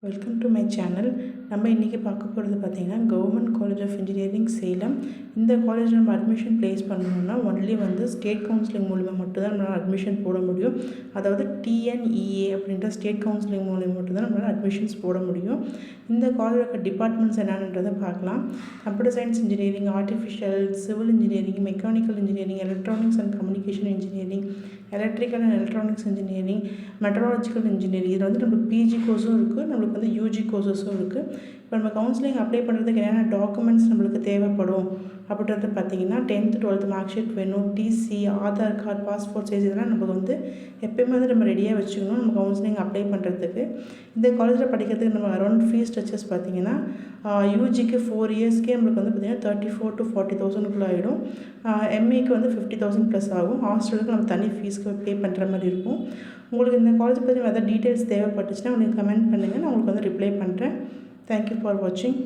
Welcome to my channel. நம்ம இன்றைக்கி பார்க்க போகிறது பார்த்திங்கன்னா government college of engineering Salem. இந்த காலேஜில் நம்ம அட்மிஷன் ப்ளேஸ் பண்ணணும்னா ஒன்லி ஸ்டேட் கவுன்சிலிங் மூலிமா மட்டும்தான் நம்மளால் அட்மிஷன் போட முடியும். அதாவது டிஎன்இஏ அப்படின்ற ஸ்டேட் கவுன்சிலிங் மூலிமா மட்டும்தான் நம்மளால் அட்மிஷன்ஸ் போட முடியும். இந்த காலேஜோட டிபார்ட்மெண்ட்ஸ் என்னன்றதை பார்க்கலாம். Computer science engineering, artificial, civil engineering, mechanical engineering, electronics and communication engineering, electrical and electronics engineering, meteorological engineering. இதில் நம்மளுக்கு பிஜி கோர்ஸும் இருக்குது, நம்மளுக்கு யூஜி கோர்ஸஸும் இருக்குது. இப்போ நம்ம கவுன்சிலிங் அப்ளை பண்ணுறதுக்கு என்னென்ன டாக்குமெண்ட்ஸ் நம்மளுக்கு தேவைப்படும் அப்படின்றது பார்த்திங்கன்னா 10th 12th மார்க் ஷீட் வேணும், TC, Aadhaar card, passport size இதெல்லாம் நமக்கு எப்போயுமே நம்ம ரெடியாக வச்சுக்கணும் நம்ம கவுன்சிலிங் அப்ளை பண்ணுறதுக்கு. இந்த காலேஜில் படிக்கிறதுக்கு நம்ம அரௌண்ட் ஃபீஸ் ஸ்ட்ரக்சர்ஸ் பார்த்திங்கன்னா யூஜிக்கு 4 இயர்ஸ்க்கே நம்மளுக்கு பார்த்திங்கன்னா 34,000 to 40,000 ஆகிடும். எம்ஏக்கு 50,000 ப்ளஸ் ஆகும். ஹாஸ்டலுக்கு நம்ம தனி ஃபீஸ்க்கு பே பண்ணுற மாதிரி இருக்கும். உங்களுக்கு இந்த காலேஜ் பற்றி எதாவது டீட்டெயில்ஸ் தேவைப்பட்டுச்சுன்னா உங்களுக்கு கமெண்ட் பண்ணுங்கள், நான் உங்களுக்கு ரிப்ளை பண்ணுறேன். தேங்க்யூ ஃபார் வாட்சிங்.